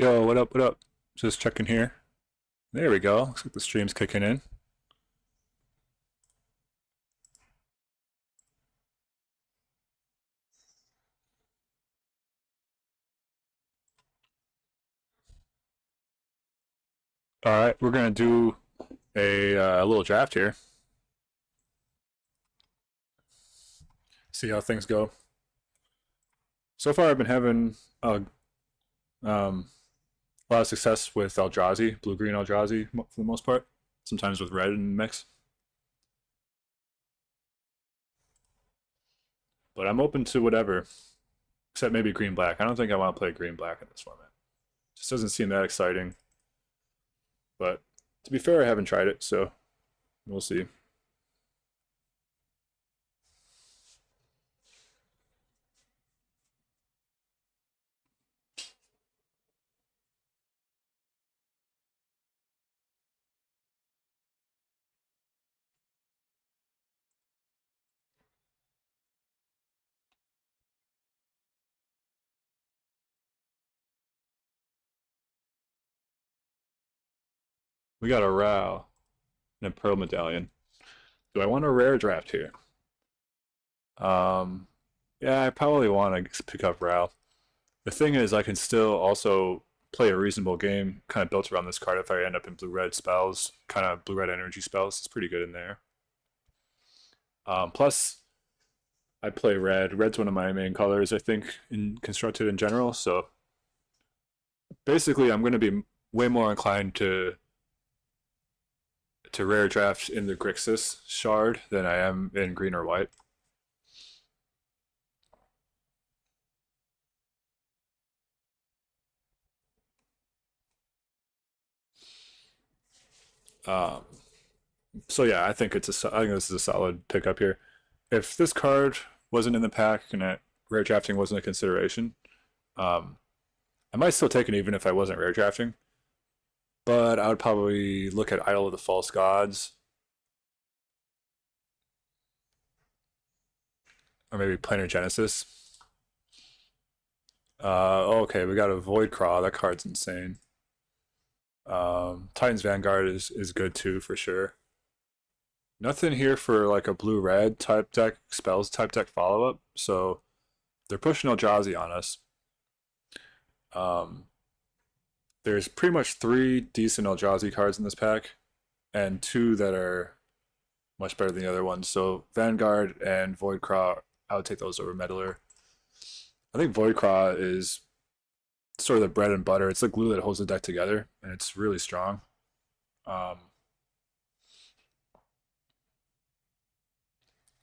Yo, what up, what up? Just checking here. There we go. Looks like the stream's kicking in. Alright, we're gonna do a little draft here. See how things go. So far, I've been having um, a lot of success with Eldrazi, blue-green Eldrazi for the most part. Sometimes with red in the mix. But I'm open to whatever, except maybe green-black. I don't think I want to play green-black in this format. Just doesn't seem that exciting. But to be fair, I haven't tried it, so we'll see. We got a Rao and a Pearl Medallion. Do I want a rare draft here? Um, yeah, I probably want to pick up Rao. The thing is, I can still also play a reasonable game, kind of built around this card if I end up in blue-red spells, kind of blue-red energy spells. It's pretty good in there. Plus, I play red. Red's one of my main colors, I think, in constructed in general. So basically, I'm going to be way more inclined to rare draft in the Grixis shard than I am in green or white. Um, so yeah, I think this is a solid pickup here. If this card wasn't in the pack and rare drafting wasn't a consideration, um, I might still take it even if I wasn't rare drafting. But I would probably look at Idol of the False Gods, or maybe Planar Genesis. Okay, we got a Void Craw. That card's insane. Titan's Vanguard is good too for sure. Nothing here for like a blue red type deck spells type deck follow up. So they're pushing Eldrazi on us. Um, there's pretty much three decent Eldrazi cards in this pack, and two that are much better than the other ones. So Vanguard and Voidcraw, I would take those over Meddler. I think Voidcraw is sort of the bread and butter. It's the glue that holds the deck together, and it's really strong. Um,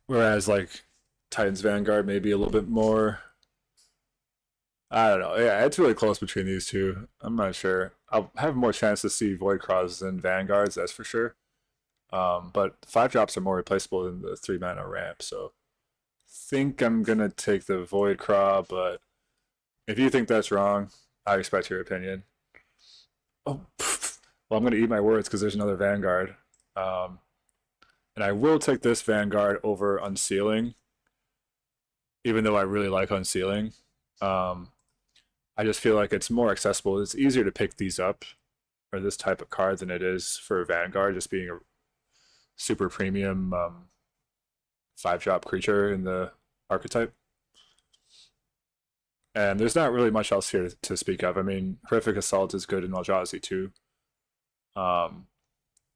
Whereas like Titan's Vanguard may be a little bit more. I don't know. Yeah, it's really close between these two. I'm not sure. I'll have more chance to see Void Craws than Vanguards, that's for sure. But 5 drops are more replaceable than the 3 mana ramp, so think I'm gonna take the Void Craw, but if you think that's wrong, I expect your opinion. Oh, well, I'm gonna eat my words because there's another Vanguard. Um, and I will take this Vanguard over Unsealing, even though I really like Unsealing. Um, I just feel like it's more accessible. It's easier to pick these up, or this type of card, than it is for Vanguard, just being a super premium 5 drop creature in the archetype. And there's not really much else here to speak of. I mean, Horrific Assault is good in Eldrazi too. Um,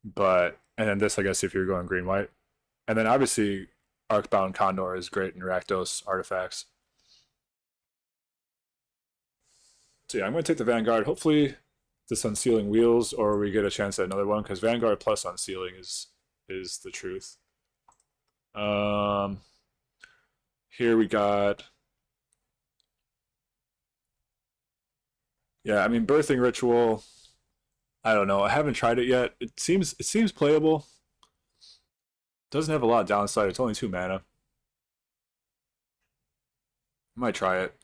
but, and then this, I guess, if you're going green white. And then obviously, Arcbound Condor is great in Rakdos artifacts. So yeah, I'm going to take the Vanguard. Hopefully, this Unsealing wheels, or we get a chance at another one, because Vanguard plus Unsealing is the truth. Um, Here we got. Yeah, I mean, Birthing Ritual. I don't know. I haven't tried it yet. It seems playable. Doesn't have a lot of downside. It's only 2 mana. I might try it.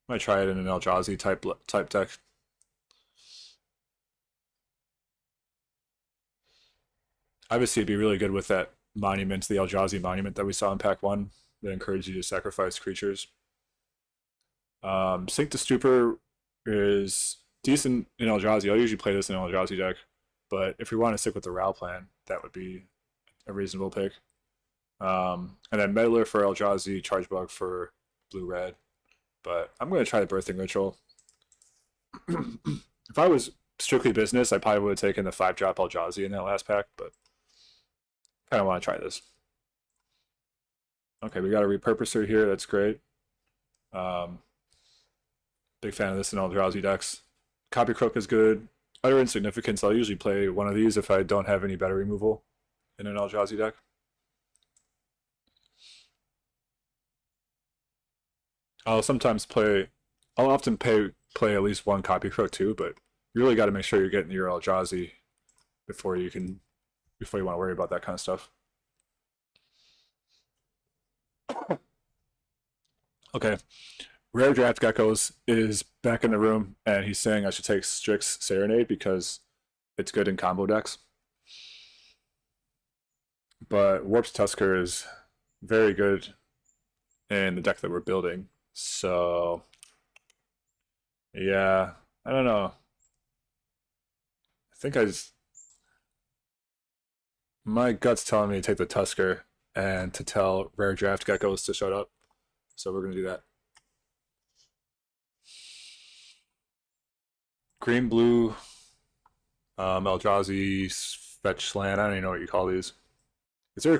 Might try it in an Eldrazi type deck. Obviously, it'd be really good with that monument, the Eldrazi monument that we saw in Pack 1 that encouraged you to sacrifice creatures. Sink the Stupor is decent in Eldrazi. I'll usually play this in an Eldrazi deck, but if we want to stick with the Ral plan, that would be a reasonable pick. And then Meddler for Eldrazi, Charge Bug for blue red. But I'm going to try the Birthing Ritual. If I was strictly business, I probably would have taken the 5-drop Eldrazi in that last pack, but kind of want to try this. Okay, we got a Repurposer here. That's great. Big fan of this in Eldrazi decks. Copy Croak is good. Utter Insignificance, I'll usually play one of these if I don't have any better removal in an Eldrazi deck. I'll often play at least one Copy Croak too, but you really got to make sure you're getting your Eldrazi before you want to worry about that kind of stuff. Okay, Rare Draft Geckos is back in the room, and he's saying I should take Strix Serenade because it's good in combo decks. But Warp's Tusker is very good in the deck that we're building. So, yeah, I don't know. I think my gut's telling me to take the Tusker and to tell Rare Draft Geckos to shut up. So we're going to do that. Green, blue, Eldrazi, Fetch Land. I don't even know what you call these. Do we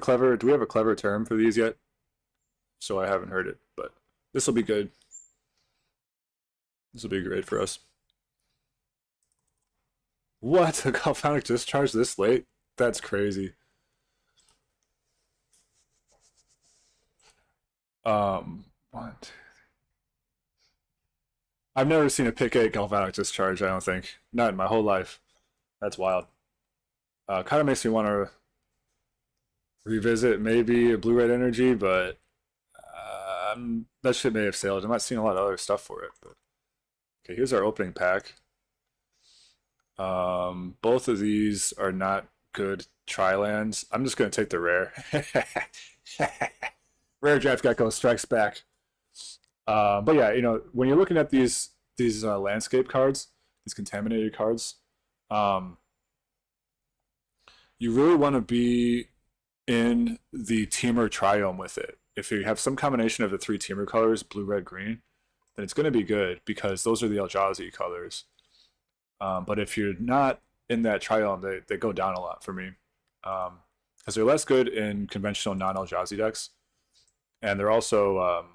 have a clever term for these yet? So I haven't heard it, but this will be good. This will be great for us. What? A Galvanic Discharge this late? That's crazy. One, two. I've never seen a pick 8 Galvanic Discharge, I don't think. Not in my whole life. That's wild. Kind of makes me want to revisit maybe a blue-red energy, but that shit may have sailed. I'm not seeing a lot of other stuff for it. But okay, here's our opening pack. Both of these are not good tri-lands. I'm just going to take the rare. Rare Draft Gecko strikes back. But yeah, when you're looking at these landscape cards, these contaminated cards, you really want to be in the Teamer Triome with it. If you have some combination of the 3 Teamer colors, blue, red, green, then it's going to be good because those are the Eldrazi colors. But if you're not in that Triome, they go down a lot for me. Because they're less good in conventional non-Eldrazi decks. And they're also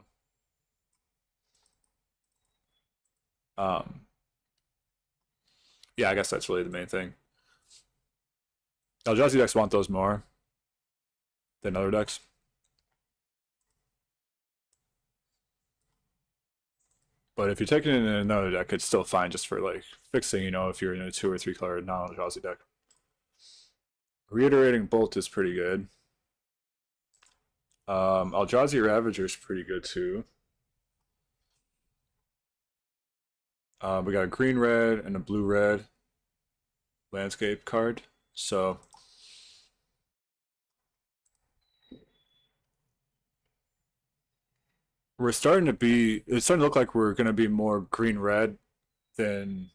yeah, I guess that's really the main thing. Eldrazi decks want those more than other decks. But if you're taking it in another deck, it's still fine just for like fixing, if you're in a 2 or 3 color non-Eldrazi deck. Reiterating Bolt is pretty good. Eldrazi Ravager is pretty good too. We got a green red and a blue red landscape card. So it's starting to look like we're going to be more green red than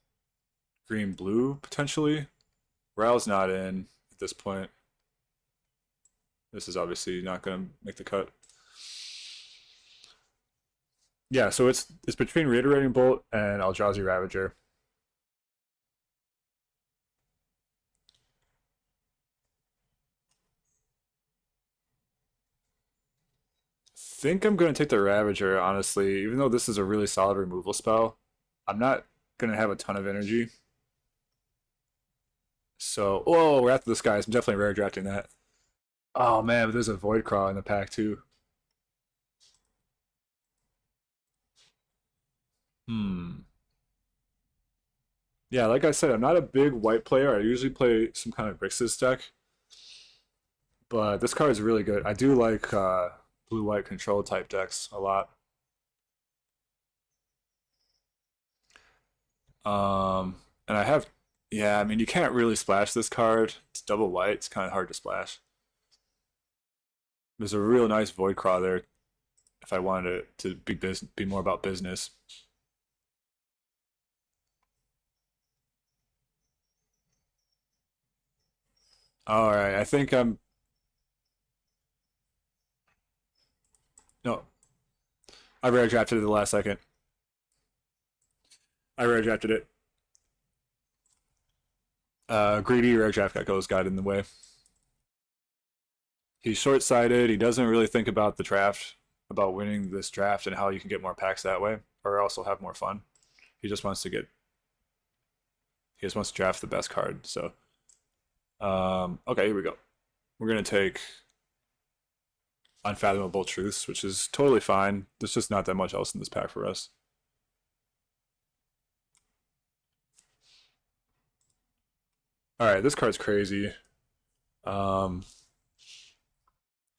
green blue potentially. Ral's not in at this point. This is obviously not going to make the cut. Yeah, so it's between Reiterating Bolt and Eldrazi Ravager. I think I'm going to take the Ravager, honestly. Even though this is a really solid removal spell, I'm not going to have a ton of energy. So, oh, Wrath of the Skies. I'm definitely rare drafting that. Oh man, but there's a Void Craw in the pack too. Hmm. Yeah, like I said, I'm not a big white player. I usually play some kind of Grixis deck, but this card is really good. I do like blue-white control type decks a lot. And I have, yeah, I mean, you can't really splash this card. It's double white. It's kind of hard to splash. There's a real nice Void Craw there if I wanted it to be more about business. All right, I think I'm. No, I rare drafted it the last second. I rare drafted it. Greedy rare draft goes got in the way. He's short sighted. He doesn't really think about the draft, about winning this draft and how you can get more packs that way, or also have more fun. He just wants to get. He just wants to draft the best card. So, okay, here we go. We're gonna take Unfathomable Truths, which is totally fine. There's just not that much else in this pack for us. All right, this card's crazy. Um,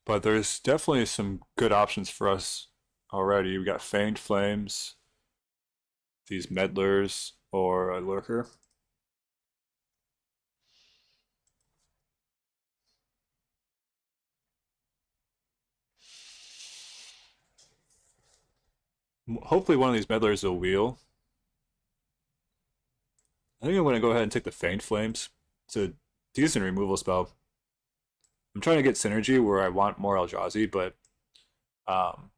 but there's definitely some good options for us already. We got Feigned Flames, these Meddlers, or a Lurker. Hopefully one of these Meddlers will wheel. I think I'm going to go ahead and take the Feigned Flames. It's a decent removal spell. I'm trying to get synergy where I want more Eldrazi, but um,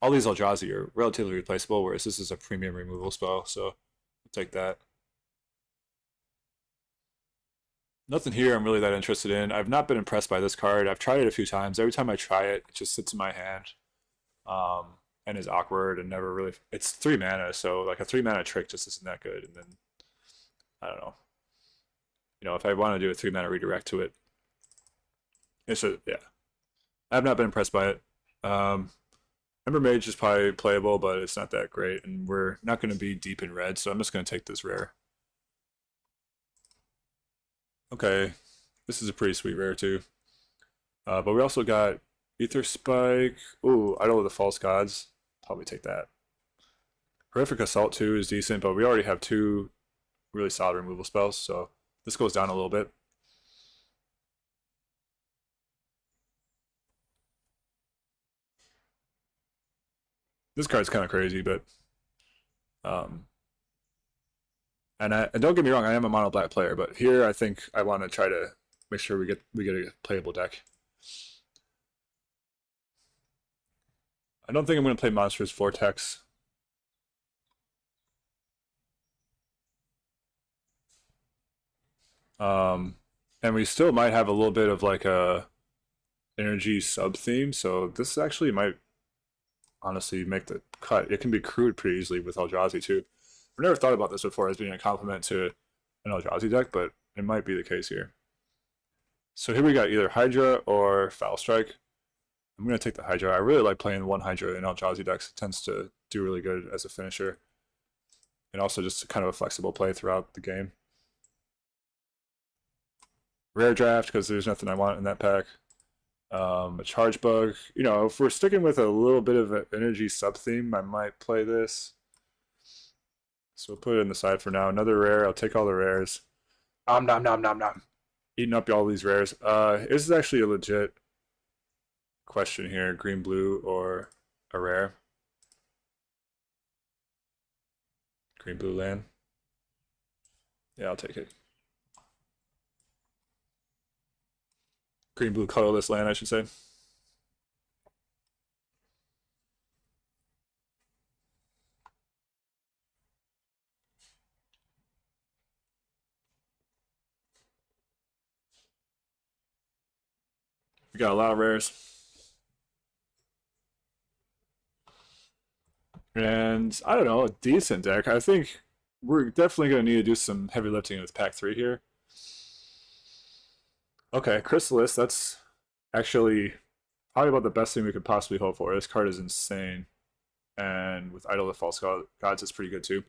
all these Eldrazi are relatively replaceable, whereas this is a premium removal spell, so I'll take that. Nothing here I'm really that interested in. I've not been impressed by this card. I've tried it a few times. Every time I try it, it just sits in my hand. And is awkward and never really. It's 3 mana, so like a 3 mana trick just isn't that good. And then I don't know. You know, if I want to do a 3 mana redirect to it, it's a yeah. I've not been impressed by it. Ember Mage is probably playable, but it's not that great, and we're not going to be deep in red, so I'm just going to take this rare. Okay, this is a pretty sweet rare too. But we also got Ether Spike. Ooh, Idol of the False Gods. Probably take that. Horrific Assault 2 is decent, but we already have 2 really solid removal spells, so this goes down a little bit. This card's kind of crazy, but um, and don't get me wrong, I am a mono black player, but here I think I want to try to make sure we get a playable deck. I don't think I'm going to play Monstrous Vortex. And we still might have a little bit of like a energy sub theme, so this actually might honestly make the cut. It can be crewed pretty easily with Eldrazi too. I've never thought about this before as being a compliment to an Eldrazi deck, but it might be the case here. So here we got either Hydra or Foul Strike. I'm going to take the Hydra. I really like playing one Hydra in Eldrazi decks. It tends to do really good as a finisher. And also just kind of a flexible play throughout the game. Rare draft, because there's nothing I want in that pack. A Charge Bug. You know, if we're sticking with a little bit of an energy sub-theme, I might play this. So we'll put it in the side for now. Another rare. I'll take all the rares. Nom nom nom nom. Eating up all these rares. This is actually a legit question here. Green, blue, or a rare? Green, blue land. Yeah, I'll take it. Green, blue, colorless land, I should say. We got a lot of rares. And I don't know, a decent deck. I think we're definitely going to need to do some heavy lifting with pack 3 here. Okay, Chrysalis, that's actually probably about the best thing we could possibly hope for. This card is insane. And with Idol of False Gods, it's pretty good too.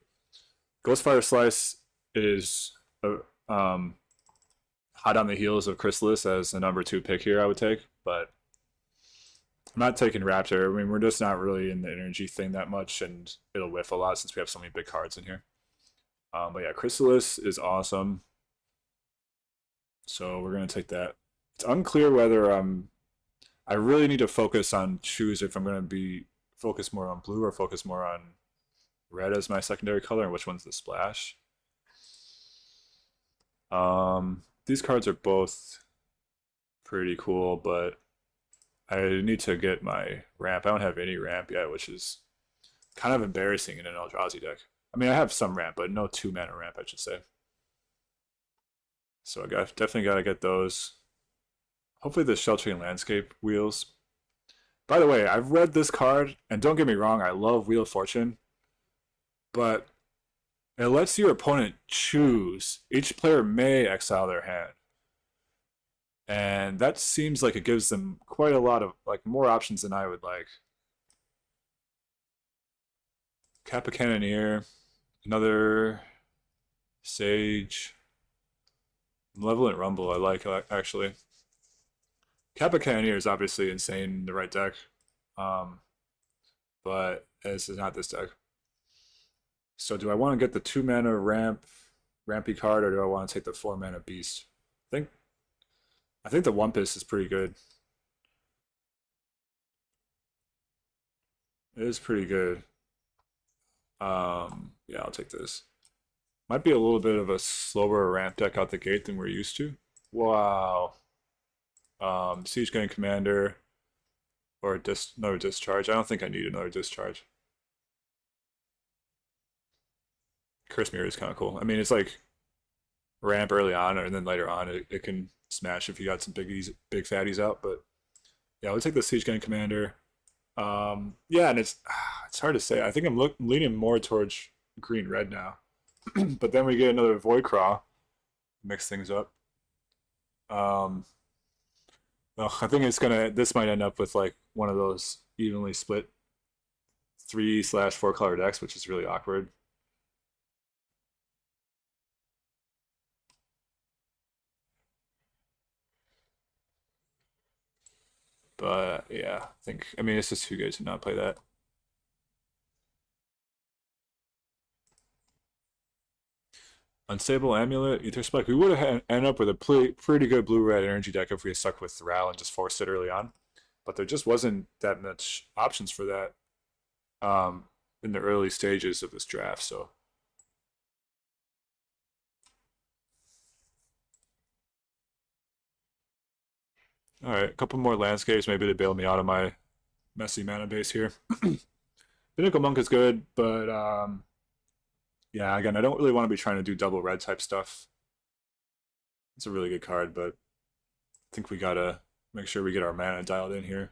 Ghostfire Slice is hot on the heels of Chrysalis as the number 2 pick here, I would take. But I'm not taking Raptor. I mean, we're just not really in the energy thing that much, and it'll whiff a lot since we have so many big cards in here. But yeah, Chrysalis is awesome. So we're going to take that. It's unclear whether I really need to focus on choose if I'm going to be focus more on blue or focus more on red as my secondary color, and which one's the splash. These cards are both pretty cool, but I need to get my ramp. I don't have any ramp yet, which is kind of embarrassing in an Eldrazi deck. I mean, I have some ramp, but no 2 mana ramp, I should say. So definitely got to get those. Hopefully the Sheltering Landscape wheels. By the way, I've read this card, and don't get me wrong, I love Wheel of Fortune, but it lets your opponent choose. Each player may exile their hand. And that seems like it gives them quite a lot of, like, more options than I would like. Kappa Cannoneer, another Sage, Malevolent Rumble, I like, actually. Kappa Cannoneer is obviously insane in the right deck, um, but this is not this deck. So do I want to get the 2 mana rampy card, or do I want to take the 4 mana beast? I think I think the Wumpus is pretty good. It is pretty good. Yeah, I'll take this. Might be a little bit of a slower ramp deck out the gate than we're used to. Wow. Siege Gang Commander or another discharge. I don't think I need another discharge. Curse Mirror is kind of cool. I mean, it's like ramp early on, and then later on it can smash if you got some big fatties out. But yeah, we'll take the Siege Gang Commander. Yeah, and it's hard to say. I think I'm leaning more towards green red now. But then we get another Void Craw, mix things up. Um, well, I think this might end up with like one of those evenly split 3/4 color decks, which is really awkward. But yeah, I mean it's just too good to not play that. Unstable Amulet, Ether Spike. We would have ended up with a pretty good blue-red energy deck if we had stuck with Thrall and just forced it early on. But there just wasn't that much options for that in the early stages of this draft. So all right, a couple more landscapes maybe to bail me out of my messy mana base here. Pinnacle Monk is good, but yeah, again, I don't really want to be trying to do double red type stuff. It's a really good card, but I think we gotta make sure we get our mana dialed in here.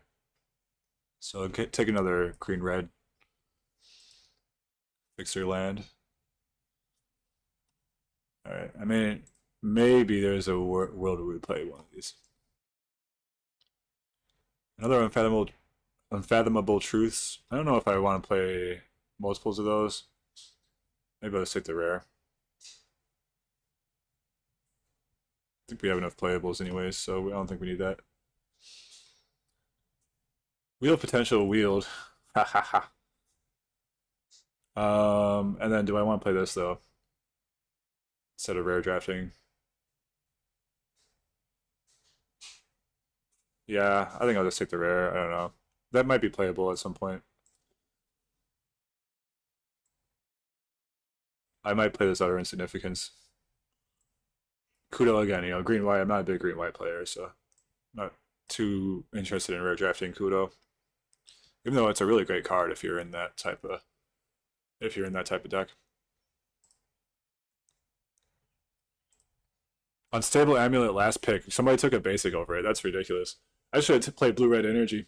So take another green red. Fix your land. Alright, I mean, maybe there's a world where we play one of these. Another unfathomable truths. I don't know if I want to play multiples of those. Maybe I'll just take the rare. I think we have enough playables anyways, so I don't think we need that. Wheel potential wield. Ha ha ha. And then do I want to play this though? Instead of rare drafting. Yeah, I think I'll just take the rare. I don't know. That might be playable at some point. I might play this Utter Insignificance. Kudo again, green white. I'm not a big green white player, so I'm not too interested in rare drafting Kudo. Even though it's a really great card if you're in that type of deck. Unstable Amulet last pick. Somebody took a basic over it. That's ridiculous. I should have played blue red energy.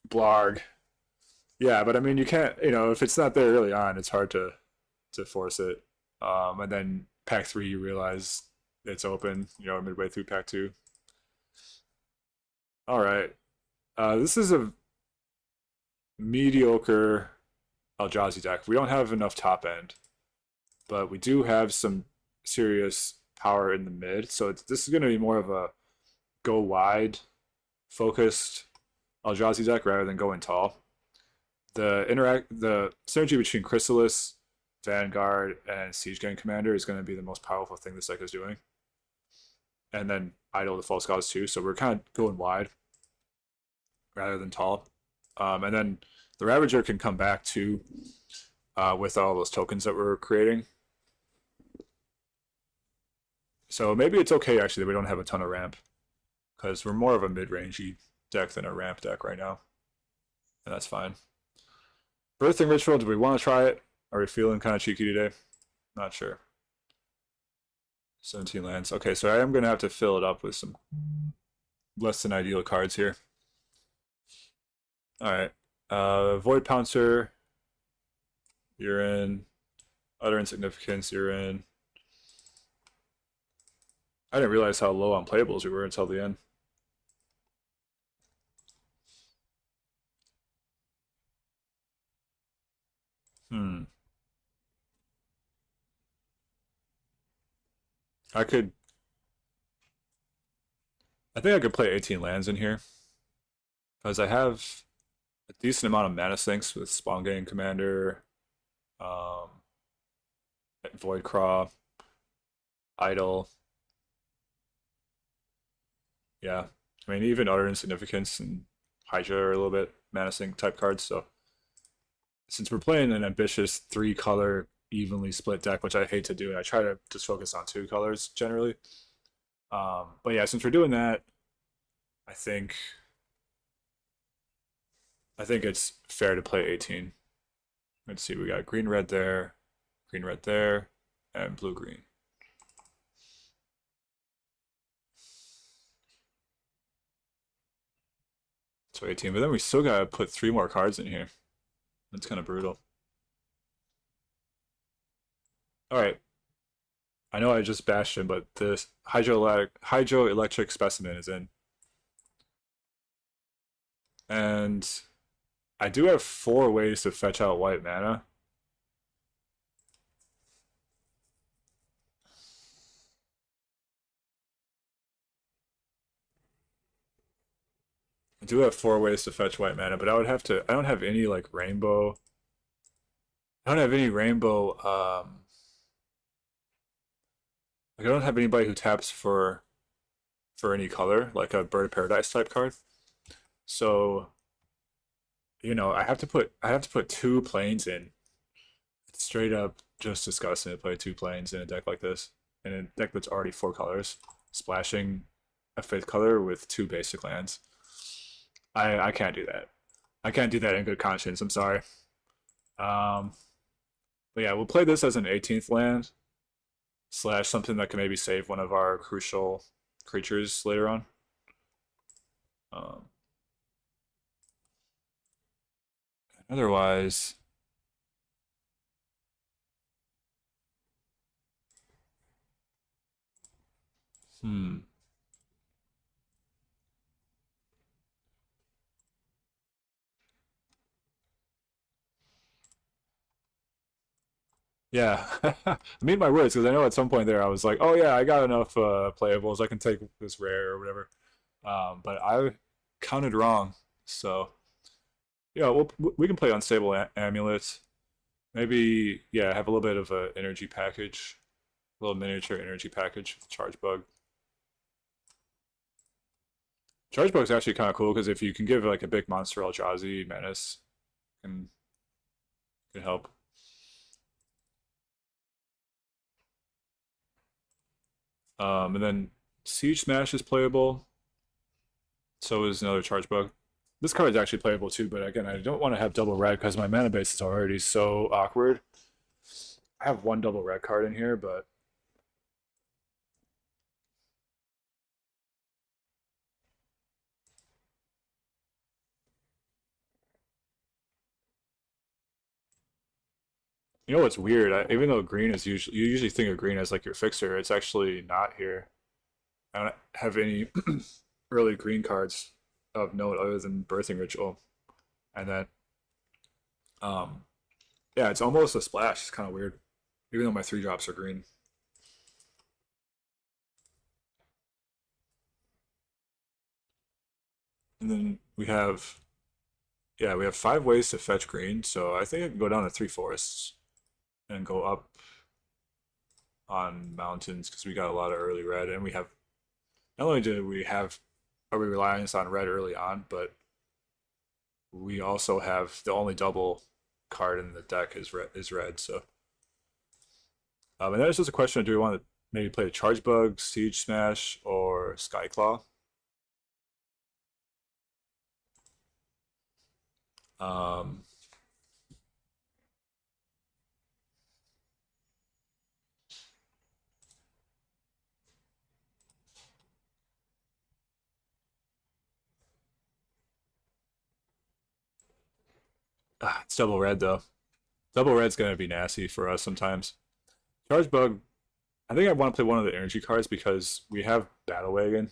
Blarg. Yeah, but I mean you can't, if it's not there early on, it's hard to force it. And then pack 3 you realize it's open, midway through pack 2. All right. This is a mediocre Eldrazi deck. We don't have enough top end, but we do have some serious power in the mid. So this is going to be more of a go wide focused Eldrazi deck rather than going tall. The synergy between Chrysalis, Vanguard, and Siege Gang Commander is going to be the most powerful thing this deck is doing. And then Idol the False Gods too. So we're kind of going wide rather than tall. And then the Ravager can come back too with all those tokens that we're creating. So maybe it's okay actually that we don't have a ton of ramp. because we're more of a mid-rangey deck than a ramp deck right now, and that's fine. Birthing Ritual, do we want to try it? Are we feeling kind of cheeky today? Not sure. 17 lands. Okay, so I am going to have to fill it up with some less than ideal cards here. Alright. Void Pouncer, you're in. Utter Insignificance, you're in. I didn't realize how low on playables we were until the end. Hmm. I could. I think I could play 18 lands in here. Because I have a decent amount of mana sinks with Spawn Gang Commander, um, Voidcraw, Idol. Yeah. I mean, even Utter Insignificance and Hydra are a little bit mana sink type cards. So since we're playing an ambitious 3-color evenly split deck, which I hate to do, and I try to just focus on 2 colors generally. But yeah, since we're doing that, I think it's fair to play 18. Let's see, we got green red there, and blue green. So 18, but then we still gotta put 3 more cards in here. That's kind of brutal. Alright, I know I just bashed him, but this hydroelectric specimen is in. And I do have 4 ways to fetch out white mana. I do have 4 ways to fetch white mana, but I would have to. I don't have any like rainbow. I don't have any rainbow. Like I don't have anybody who taps for any color, like a Bird of Paradise type card. So I have to put 2 planes in. It's straight up just disgusting to play 2 planes in a deck like this. In a deck that's already 4 colors, splashing a 5th color with 2 basic lands. I can't do that. I can't do that in good conscience. I'm sorry. Um, but yeah, we'll play this as an 18th land slash something that can maybe save one of our crucial creatures later on. Um, otherwise, hmm. Yeah, I mean my words because I know at some point there I was like, oh yeah, I got enough playables. I can take this rare or whatever. But I counted wrong. So yeah, we can play Unstable Amulet. Maybe yeah, have a little bit of a energy package, a little miniature energy package with Charge Bug. Charge Bug's actually kind of cool because if you can give like a big monster Eldrazi menace, can can help. And then Siege Smash is playable. So is another Charge Bug. This card is actually playable too, but again, I don't want to have double red because my mana base is already so awkward. I have 1 double red card in here, but you know what's weird? Even though green is usually you usually think of green as like your fixer, it's actually not here. I don't have any early green cards of note other than Birthing Ritual, and then um, yeah, it's almost a splash. It's kind of weird, even though my 3 drops are green. And then we have 5 ways to fetch green, so I think I can go down to 3 forests and go up on mountains because we got a lot of early red, and we have not only do we have are we reliant on red early on, but we also have the only double card in the deck is red. So, and then it's just a question of do we want to maybe play a Charge Bug, Siege Smash, or Skyclaw? Um, it's double red though. Double red's gonna be nasty for us sometimes. Charge bug. I think I want to play one of the energy cards because we have Battle Wagon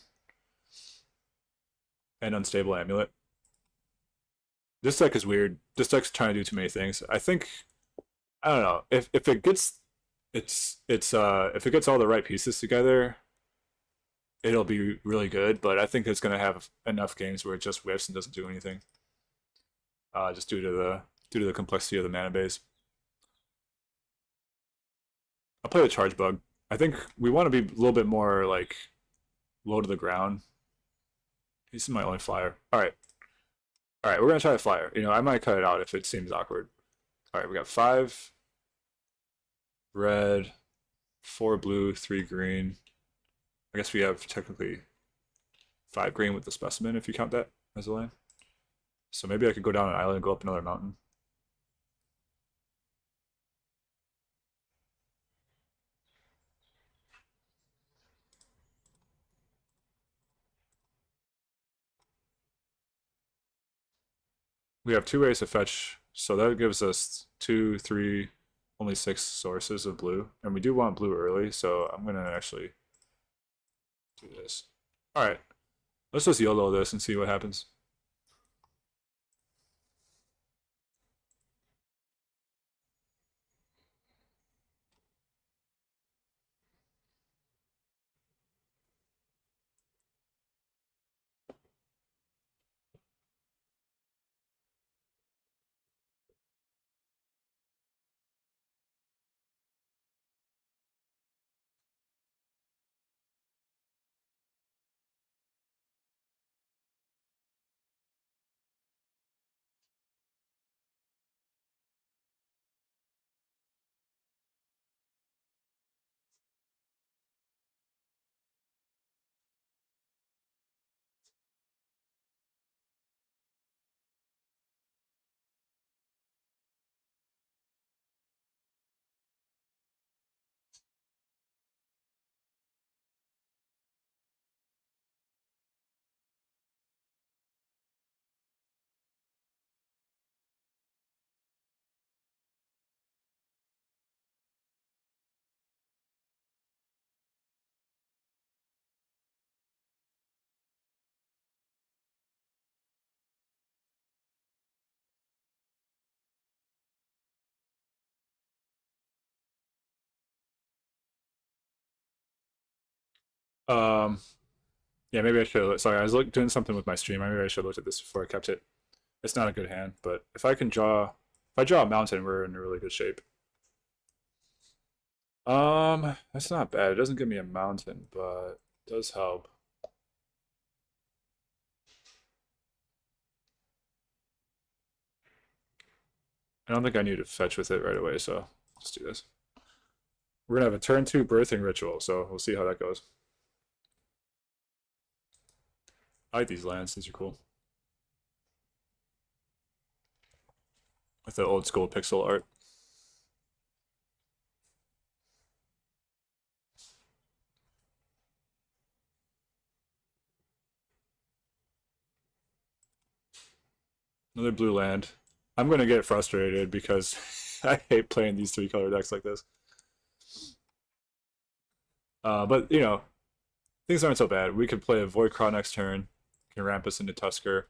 and Unstable Amulet. This deck is weird. This deck's trying to do too many things. I think I don't know if it gets it's if it gets all the right pieces together, it'll be really good. But I think it's gonna have enough games where it just whiffs and doesn't do anything. Just due to the complexity of the mana base. I'll play the charge bug. I think we want to be a little bit more like low to the ground. This is my only flyer. All right. We're gonna try a flyer. You know, I might cut it out if it seems awkward. All right, we got 5 red, 4 blue, 3 green. I guess we have technically 5 green with the specimen if you count that as a land. So maybe I could go down an island and go up another mountain. We have 2 ways to fetch, so that gives us 2, 3, only 6 sources of blue. And we do want blue early, so I'm gonna actually do this. Alright, let's just YOLO this and see what happens. Um, yeah, maybe I should. Sorry, I was doing something with my stream. Maybe I should have looked at this before I kept it. It's not a good hand, but if I draw a mountain, we're in really good shape. That's not bad. It doesn't give me a mountain, but it does help. I don't think I need to fetch with it right away, so let's do this. We're gonna have a turn 2 birthing ritual, so we'll see how that goes. I like these lands, these are cool. With the old school pixel art. Another blue land. I'm gonna get frustrated because I hate playing these 3 color decks like this. But you know, things aren't so bad. We could play a Voidcraw next turn, can ramp us into Tusker.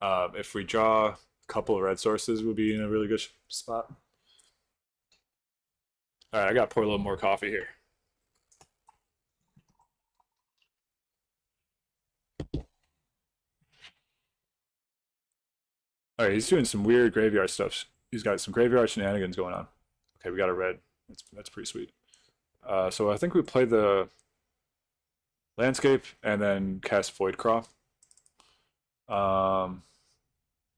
If we draw a couple of red sources, we'll be in a really good spot. All right, I gotta pour a little more coffee here. All right, he's doing some weird graveyard stuff. He's got some graveyard shenanigans going on. Okay, we got a red. That's pretty sweet. So I think we play the landscape and then cast Voidcraw. Um,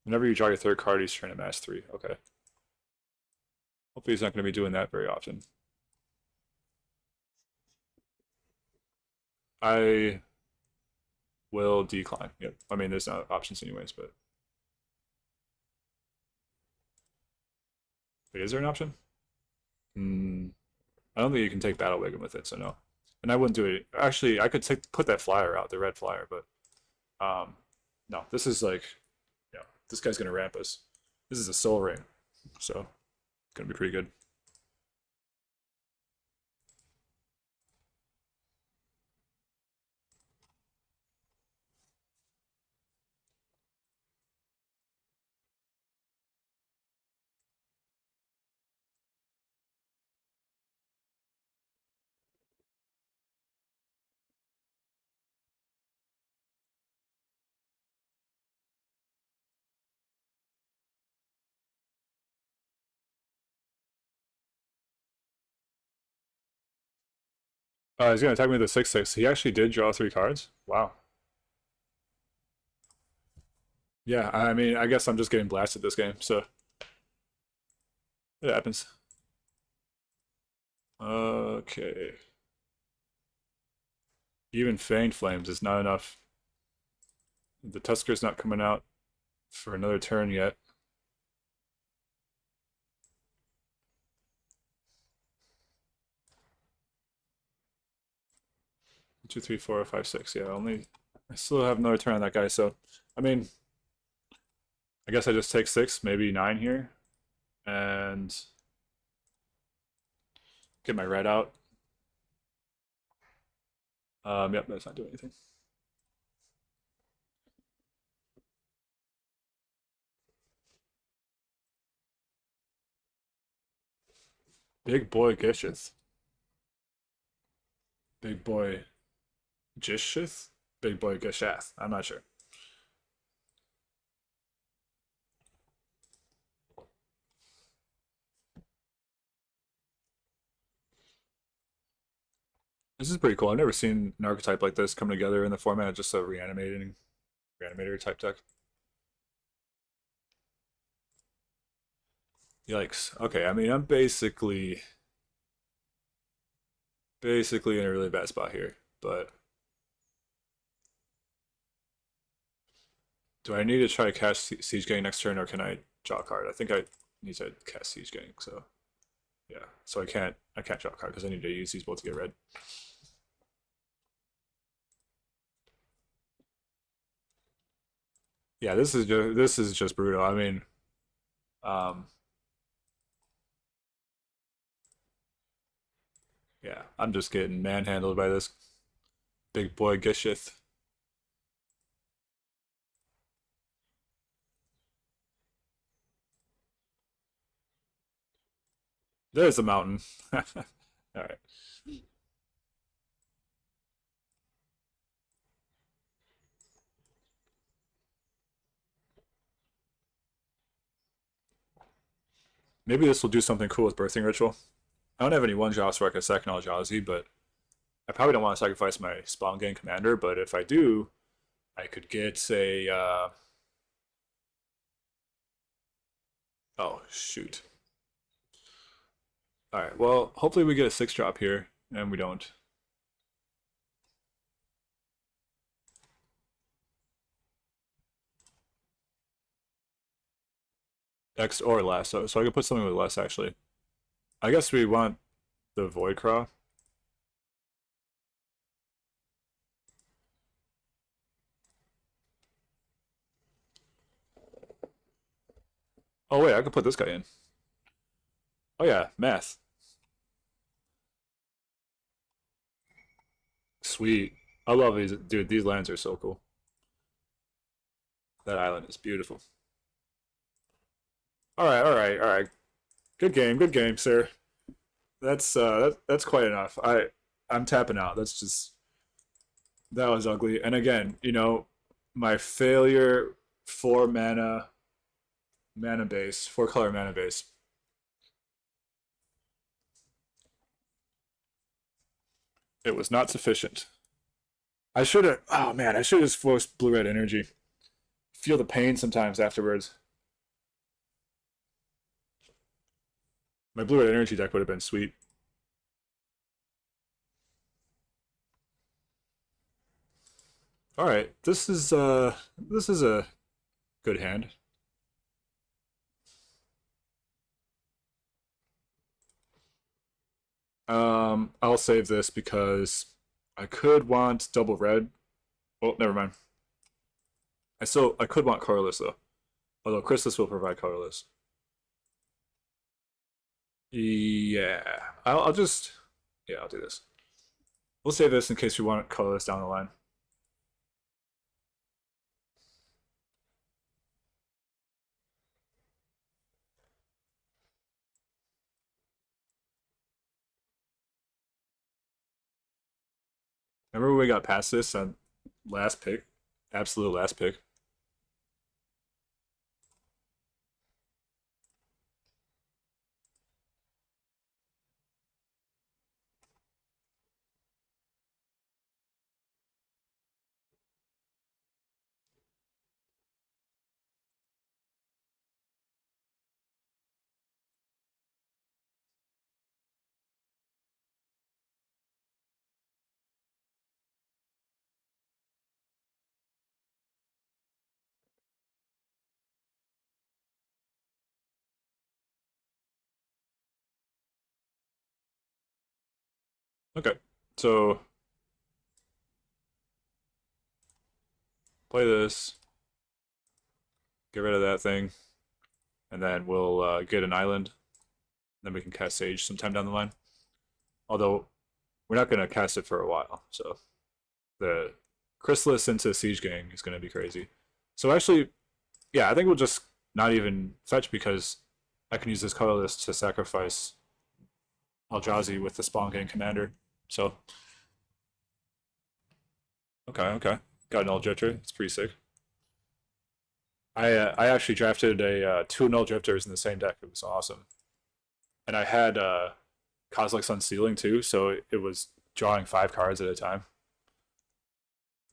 Whenever you draw your 3rd card, he's turn to MH3. Okay. Hopefully he's not going to be doing that very often. I will decline. Yep. I mean, there's no options anyways, but Wait, is there an option? Hmm. I don't think you can take Battle Wagon with it, so no. And I wouldn't do it. Actually, I could put that flyer out, the red flyer, but um, no. This is like, yeah, this guy's gonna ramp us. This is a soul ring, so it's gonna be pretty good. He's gonna attack me with a 6/6. He actually did draw 3 cards. Wow. Yeah, I mean, I guess I'm just getting blasted this game, so it happens. Okay. Even Fanged Flames is not enough. The Tusker's not coming out for another turn yet. 2, 3, 4, 5, 6. Yeah, only I still have another turn on that guy, so I mean, I guess I just take 6, maybe 9 here, and get my red out. Yep, that's not doing anything. Big boy Gisheth. Big boy Gisheth? Big boy Gishath. I'm not sure. This is pretty cool. I've never seen an archetype like this come together in the format of just a reanimator type deck. Yikes. Okay, I mean I'm basically in a really bad spot here. But do I need to try to cast Siege Gang next turn or can I draw a card? I think I need to cast Siege Gang, so yeah. So I can't draw a card because I need to use these both to get red. Yeah, this is just brutal. I mean, um, yeah, I'm just getting manhandled by this big boy Gishith. There's a mountain. All right. Maybe this will do something cool with Birthing Ritual. I don't have any one drops where I can second Eldrazi, but I probably don't want to sacrifice my Spawn Gang Commander. But if I do, I could get a. Oh shoot! All right. Well, hopefully we get a 6 drop here, and we don't. X or less. So I could put something with less actually. I guess we want the Voidcraw. Oh wait, I could put this guy in. Oh yeah, math. Sweet. I love these, dude. These lands are so cool. That island is beautiful. All right, all right, all right. Good game, sir. That's quite enough. I'm tapping out. That was ugly. And again, my failure 4 mana base, 4 color mana base. It was not sufficient. I should have. Oh man, I should have forced blue red energy. Feel the pain sometimes afterwards. My blue red energy deck would have been sweet. All right, this is a good hand. I'll save this because I could want double red. Well, never mind. I could want colorless though. Although Chrysalis will provide colorless. Yeah, I'll just yeah, I'll do this. We'll save this in case we want colorless down the line. Remember when we got past this on last pick, absolute last pick. Okay, so play this, get rid of that thing, and then we'll get an island. Then we can cast Sage sometime down the line. Although we're not going to cast it for a while, so the Chrysalis into Siege Gang is going to be crazy. So actually, yeah, I think we'll just not even fetch because I can use this colorless to sacrifice Eldrazi with the Spawn Gang Commander. So, okay. Got an Drifter. It's pretty sick. I actually drafted a two Null Drifters in the same deck. It was awesome. And I had Kozilek's Unsealing too, so it was drawing 5 cards at a time.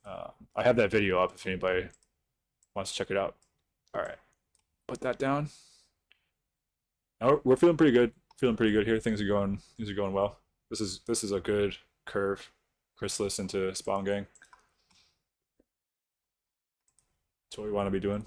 I have that video up if anybody wants to check it out. All right, put that down. Now we're feeling pretty good. Feeling pretty good here. Things are going well. This is a good curve. Chrysalis into Spawn Gang. That's what we want to be doing.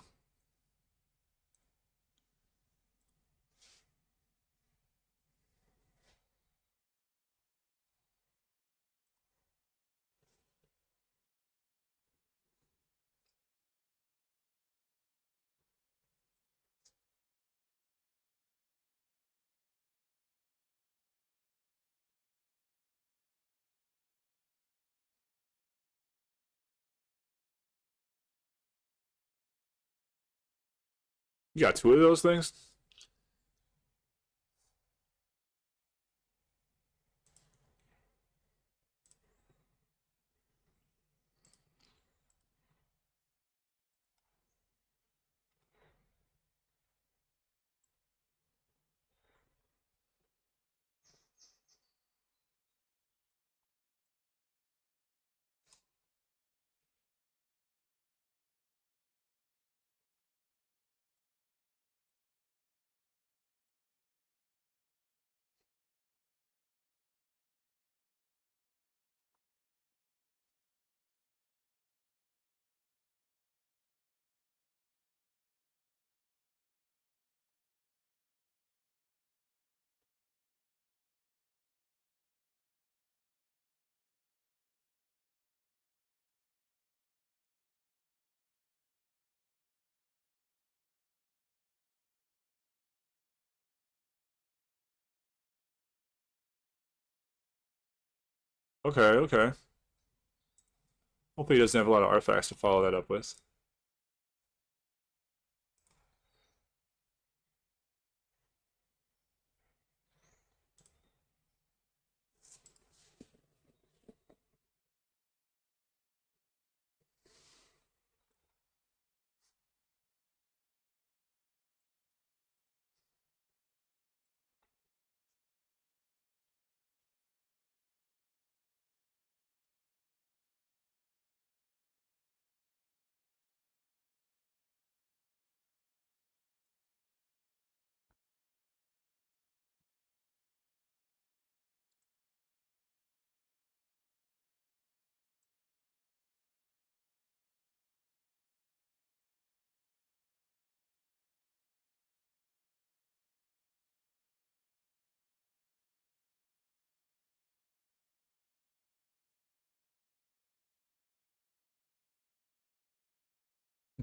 You got two of those things. Okay. Hopefully he doesn't have a lot of artifacts to follow that up with.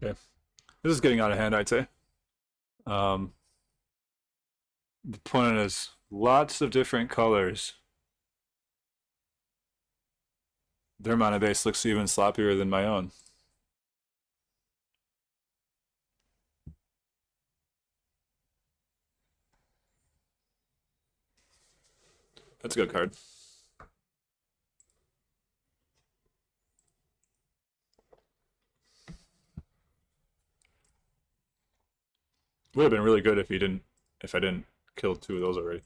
Okay. This is getting out of hand, I'd say. Um, the opponent has lots of different colors. Their mana base looks even sloppier than my own. That's a good card. Would have been really good if I didn't kill two of those already.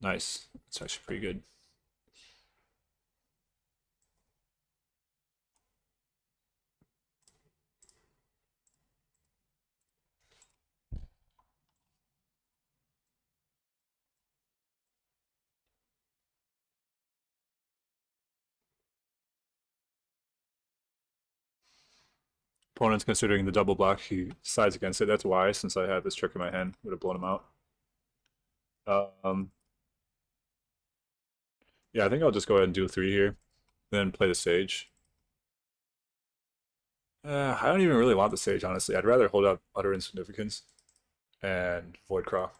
Nice. That's actually pretty good. Opponent's considering the double block. He decides against it. That's why, since I have this trick in my hand, would have blown him out. Um, yeah, I think I'll just go ahead and do three here, then play the Sage. I don't even really want the Sage, honestly. I'd rather hold out Utter Insignificance and Voidcraw.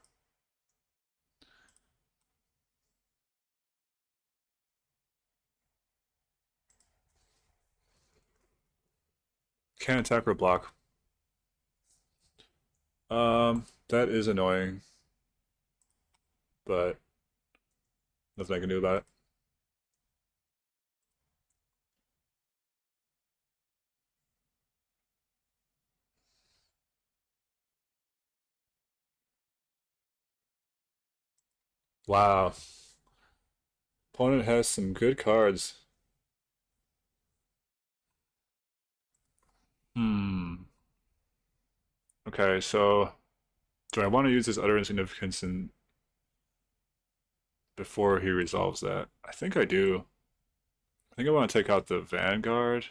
Can't attack or block. That is annoying, but nothing I can do about it. Wow. Opponent has some good cards. Hmm. Okay, so do I want to use this Utter Insignificance and before he resolves that? I think I do. I think I want to take out the Vanguard.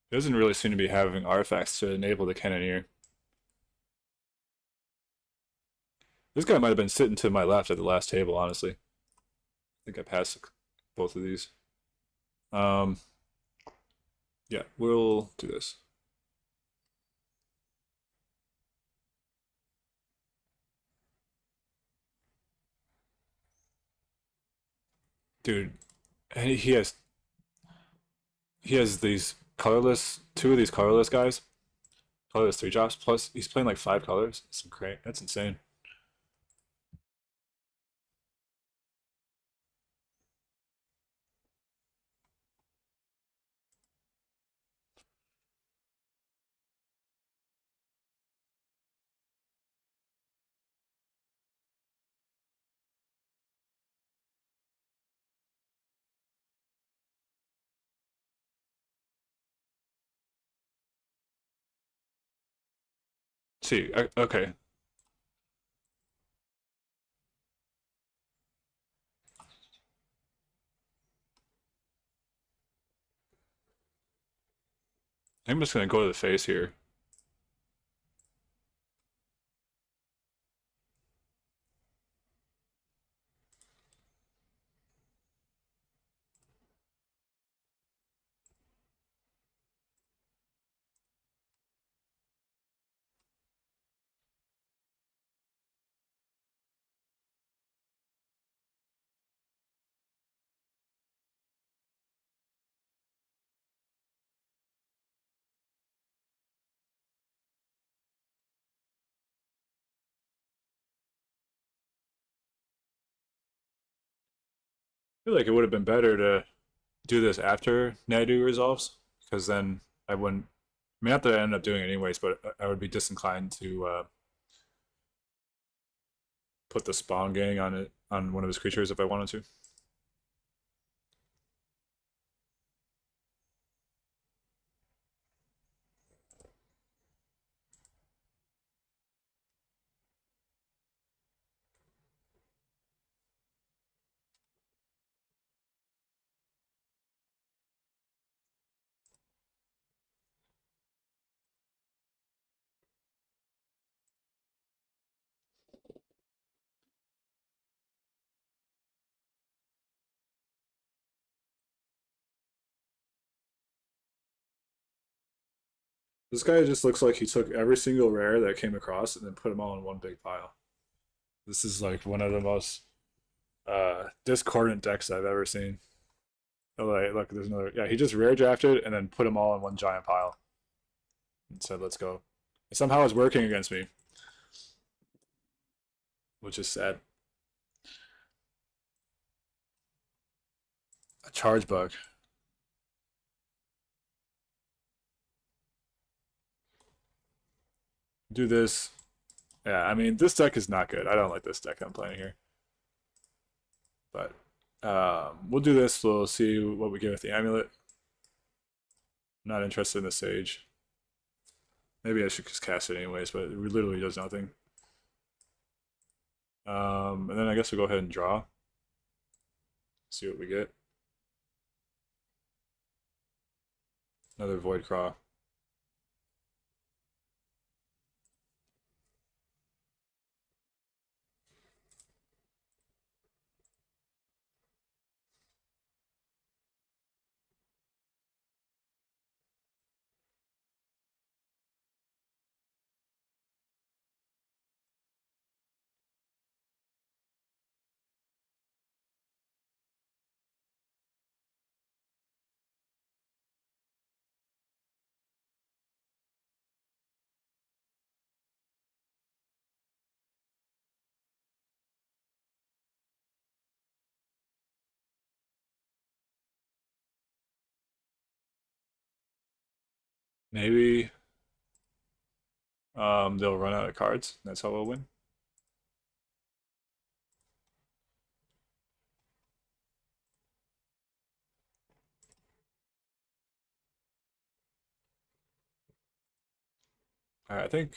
He doesn't really seem to be having artifacts to enable the Cannoneer. This guy might have been sitting to my left at the last table, honestly. I think I passed both of these. Um, yeah, we'll do this. Dude, and he has these colorless, two of these colorless guys, colorless three drops, plus he's playing like five colors. That's great. That's insane. See, okay. I'm just gonna go to the face here. I feel like it would have been better to do this after Nadu resolves, because then I wouldn't. I mean, not that I end up doing it anyways, but I would be disinclined to put the spawn gang on it on one of his creatures if I wanted to. This guy just looks like he took every single rare that came across and then put them all in one big pile. This is like one of the most discordant decks I've ever seen. Oh, like, look, there's another. Yeah, he just rare drafted and then put them all in one giant pile and said, "Let's go." It somehow is working against me, which is sad. A charge bug. Do this. Yeah, I mean, this deck is not good. I don't like this deck I'm playing here. But we'll do this. We'll see what we get with the amulet. I'm not interested in the sage. Maybe I should just cast it anyways, but it literally does nothing. And then I guess we'll go ahead and draw. See what we get. Another Void Craw. Maybe they'll run out of cards. That's how we'll win. All right, I think.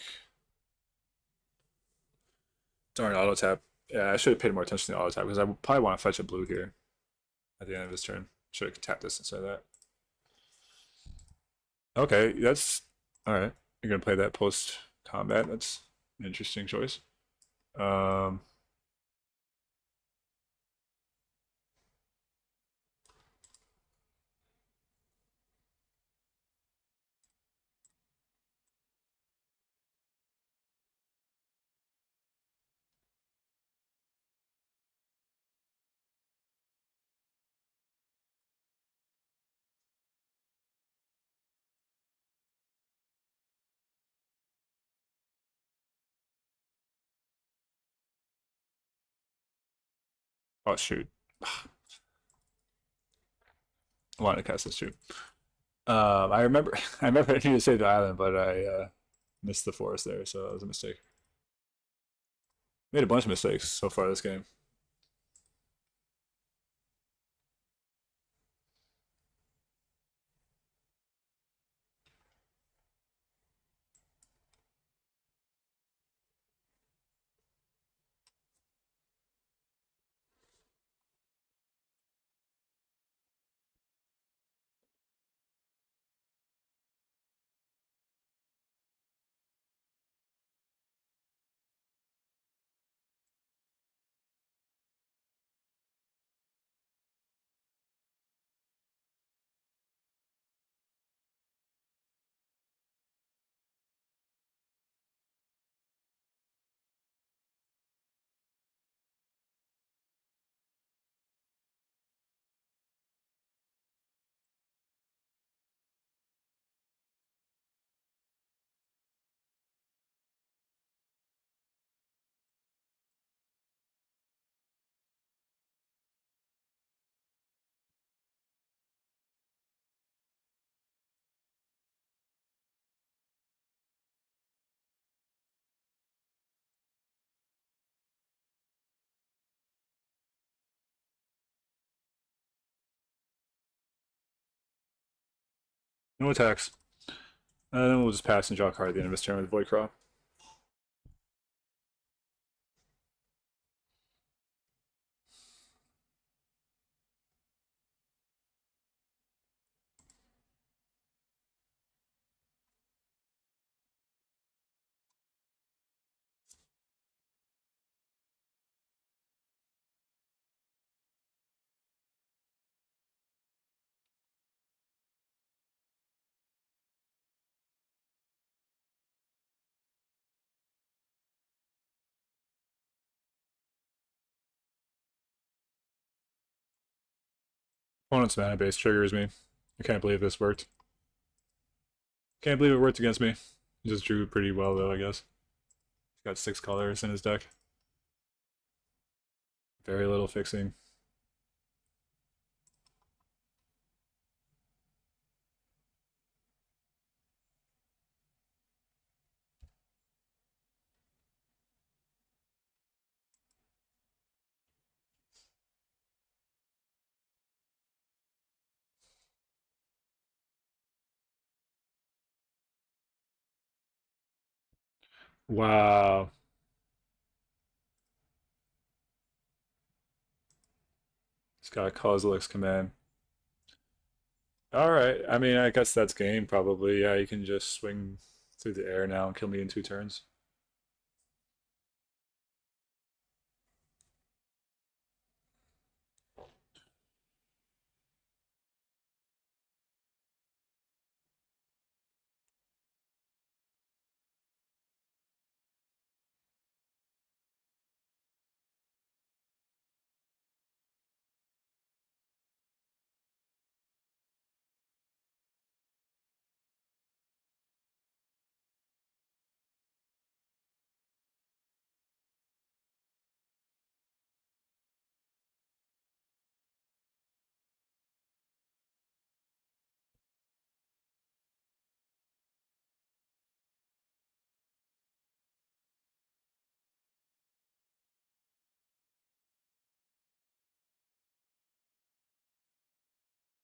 Darn auto tap. Yeah, I should have paid more attention to the auto tap because I would probably want to fetch a blue here at the end of his turn. Should have tapped this instead of that. Okay, that's all right. You're gonna play that post combat. That's an interesting choice. Um, oh shoot, I wanted to cast this too. I remember, I remember I needed to save the island, but I missed the forest there, so that was a mistake. Made a bunch of mistakes so far this game. No attacks. And then we'll just pass and draw a card at the end of his turn with Void Craw. Opponent's mana base triggers me. I can't believe this worked. Can't believe it worked against me. He just drew pretty well though, I guess. He's got 6 colors in his deck. Very little fixing. Wow. He's got a Kozilek's command. Alright, I mean, I guess that's game probably. Yeah, you can just swing through the air now and kill me in 2 turns.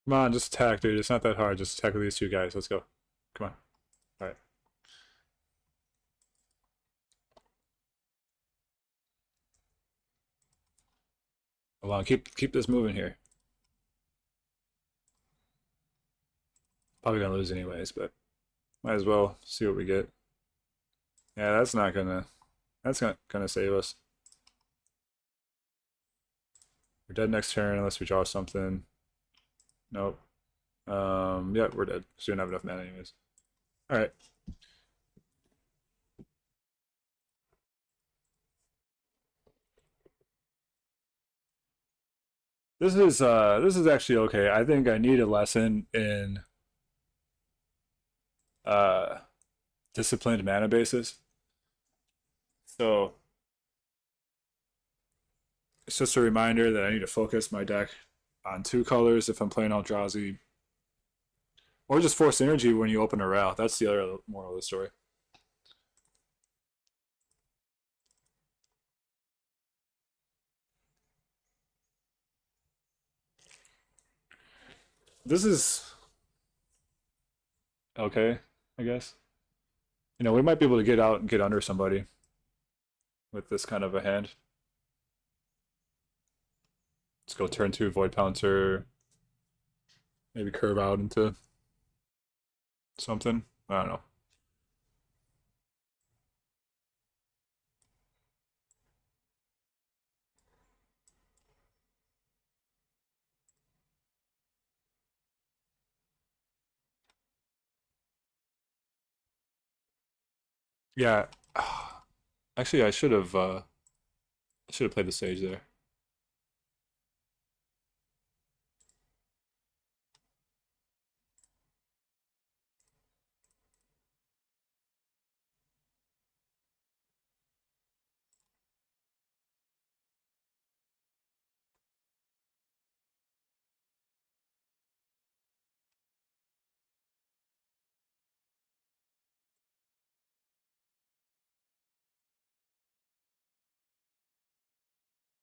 Come on, just attack, dude. It's not that hard. Just attack with these 2 guys. Let's go. Come on. Alright. Hold on, keep this moving here. Probably gonna lose anyways, but might as well see what we get. Yeah, that's not gonna save us. We're dead next turn unless we draw something. Nope. Yeah, we're dead. So we don't have enough mana anyways. Alright. This is actually okay. I think I need a lesson in uh disciplined mana bases. So it's just a reminder that I need to focus my deck on 2 colors if I'm playing Eldrazi. Or just force energy when you open a route. That's the other moral of the story. This is okay, I guess. We might be able to get out and get under somebody with this kind of a hand. Let's go turn 2, Void Pouncer. Maybe curve out into something. I don't know. Yeah. Actually, I should have played the Sage there.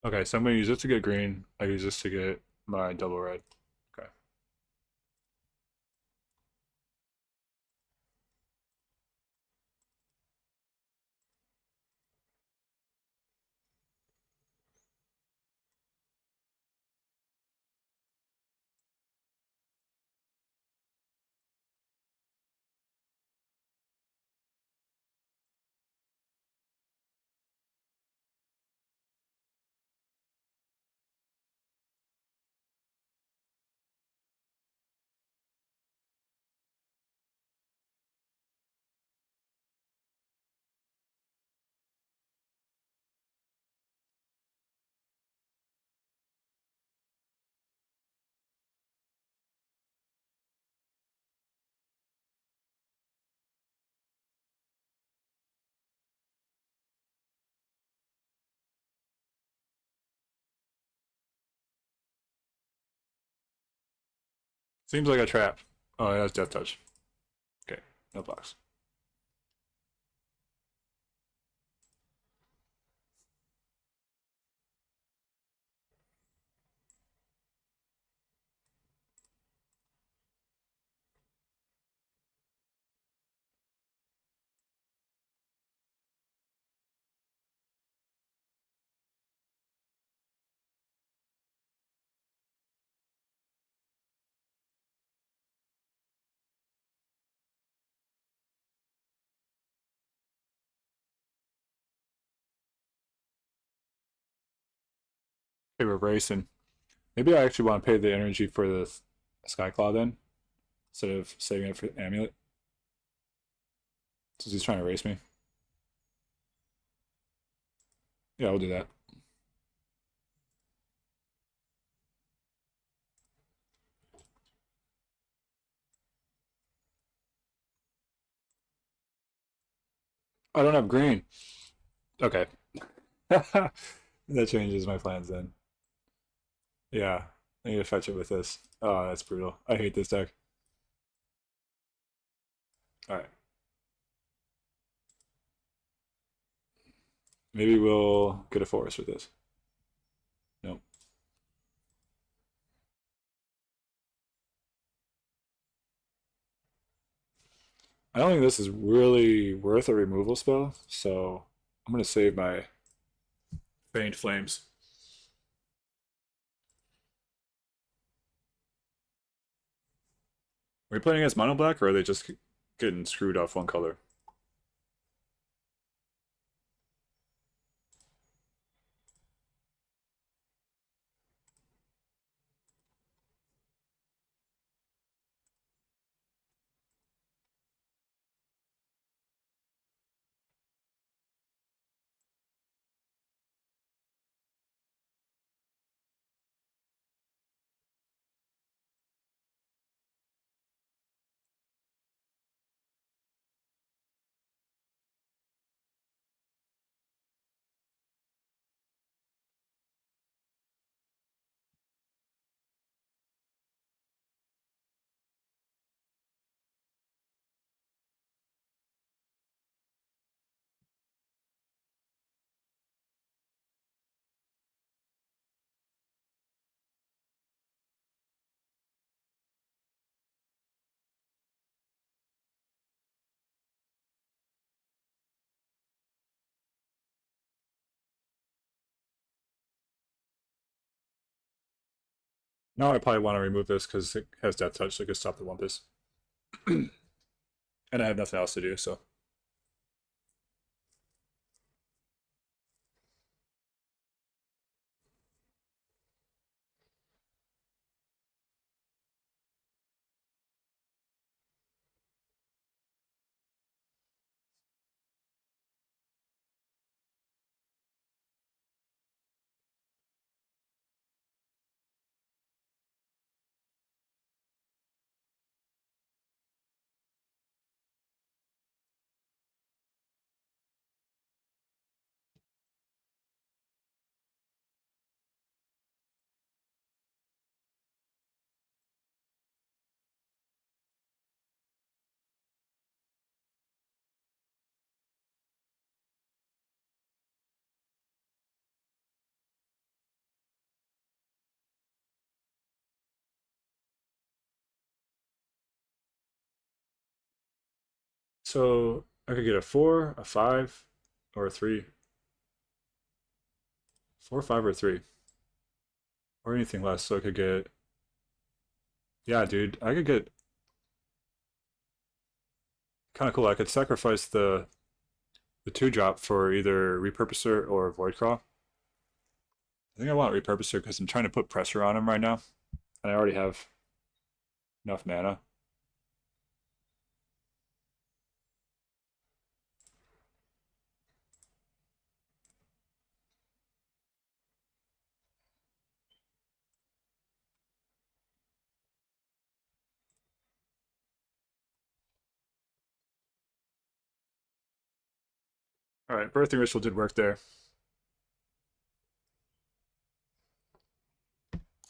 Okay, so I'm gonna use this to get green. I use this to get my double red. Okay. Seems like a trap. Oh, that's Death Touch. Okay, no blocks. Okay, we're racing. Maybe I actually want to pay the energy for the Skyclaw then, instead of saving it for Amulet, since he's trying to race me. Yeah, we'll do that. I don't have green. Okay. That changes my plans then. Yeah, I need to fetch it with this. Oh, that's brutal. I hate this deck. All right. Maybe we'll get a forest with this. Nope. I don't think this is really worth a removal spell, so I'm gonna save my Faint Flames. Are we playing against mono black, or are they just getting screwed off one color? Now I probably want to remove this because it has Death Touch, so it can stop the Wumpus. And I have nothing else to do, so. So I could get a 4, a 5, or a 3. 4, 5, or 3. Or anything less, so I could get. Yeah, dude, I could get. Kind of cool. I could sacrifice the 2 drop for either Repurposer or Voidcraw. I think I want Repurposer because I'm trying to put pressure on him right now. And I already have enough mana. Alright, Birthing Ritual did work there.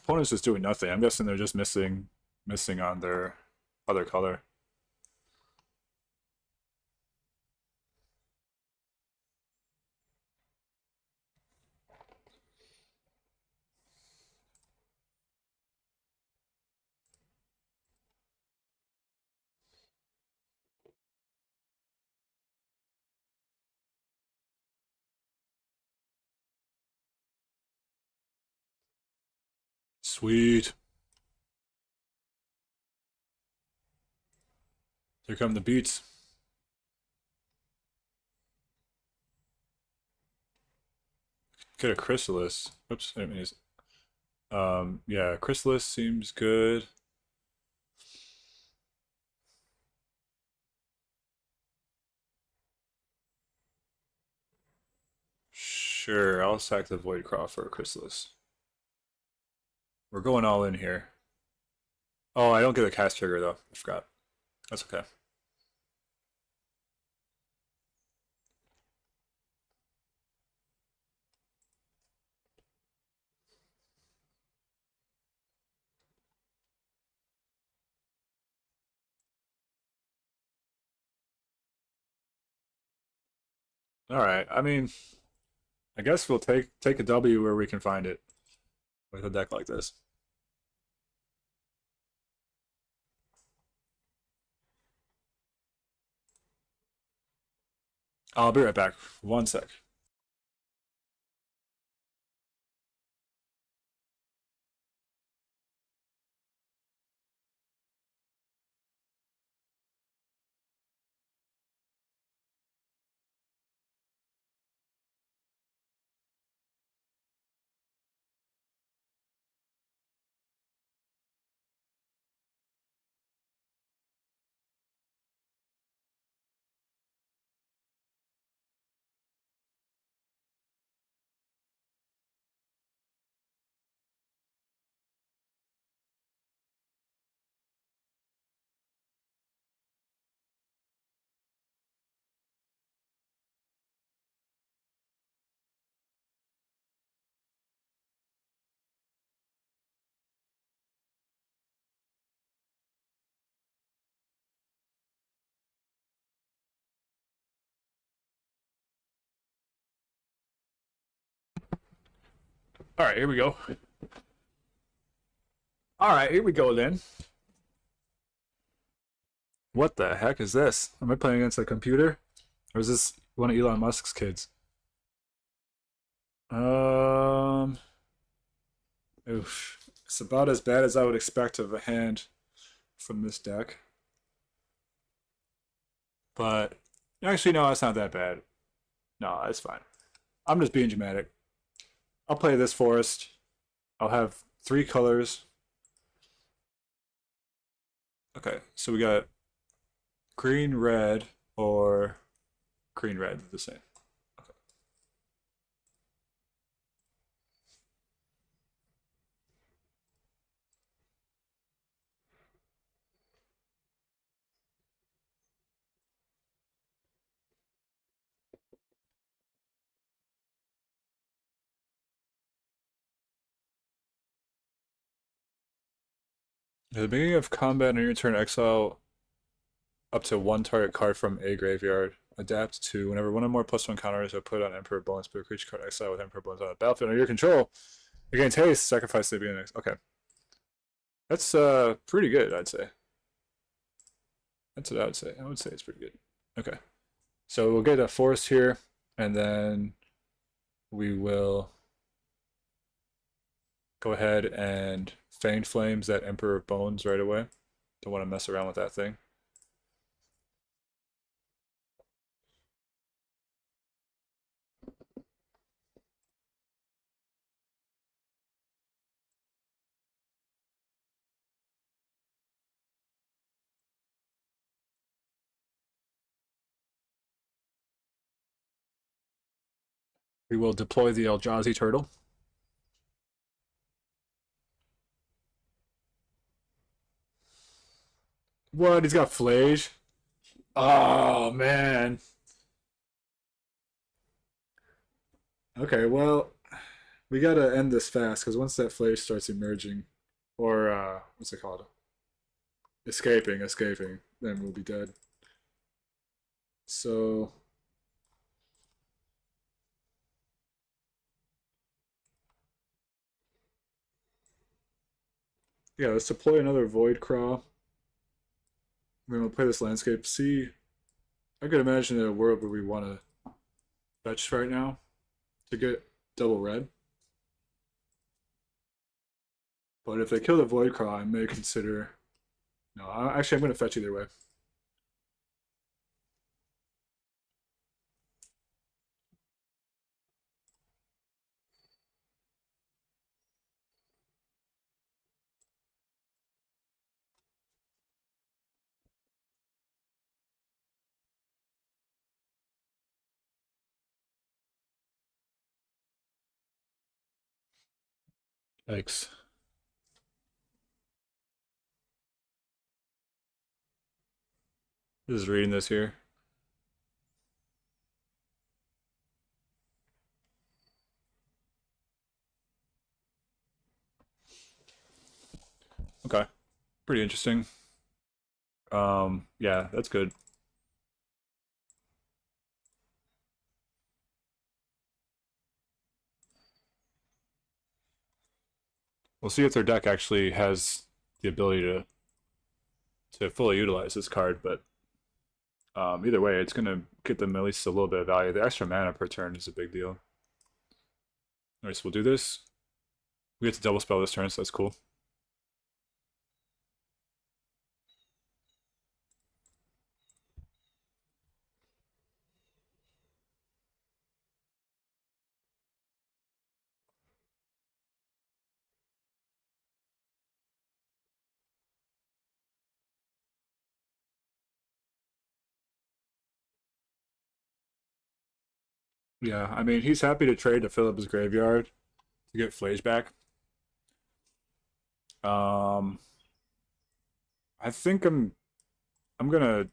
Opponent's just doing nothing. I'm guessing they're just missing missing on their other color. Sweet. Here come the beats. Get a chrysalis. Oops, I didn't mean yeah, chrysalis seems good. Sure, I'll sack the Voidcraw for a chrysalis. We're going all in here. Oh, I don't get a cast trigger though. I forgot. That's okay. All right. I mean, I guess we'll take a W where we can find it with a deck like this. I'll be right back. One sec. All right, here we go. All right, here we go then. What the heck is this? Am I playing against a computer? Or is this one of Elon Musk's kids? Um, oof. It's about as bad as I would expect of a hand from this deck. But actually, no, it's not that bad. No, it's fine. I'm just being dramatic. I'll play this forest. I'll have three colors. Okay, so we got green, red, or green, red, the same. Okay. At the beginning of combat on your turn, exile up to one target card from a graveyard. Adapt to whenever one or more +1 counters are put on Emperor bonus, put a creature card exile with Emperor bonus on the battlefield under your control. Against haste, sacrifice the beginning. Okay. That's pretty good, I'd say. That's what I would say. I would say it's pretty good. Okay. So we'll get a forest here, and then we will go ahead and Fanged Flames that Emperor of Bones right away. Don't want to mess around with that thing. We will deploy the Eldrazi Turtle. What? He's got Flage? Oh, man. Okay, well, we gotta end this fast, because once that Flage starts emerging, or, what's it called? Escaping, then we'll be dead. So yeah, let's deploy another Void Craw. We're gonna play this landscape. See, I could imagine a world where we want to fetch right now to get double red. But if they kill the Void Craw, I may consider. No, actually, I'm gonna fetch either way. Thanks. Just reading this here. Okay, pretty interesting. Yeah, that's good. We'll see if their deck actually has the ability to fully utilize this card, but either way, it's gonna get them at least a little bit of value. The extra mana per turn is a big deal. Alright, so we'll do this. We get to double spell this turn, so that's cool. Yeah, I mean, he's happy to trade to fill up his graveyard to get Flage back. Um, I think I'm gonna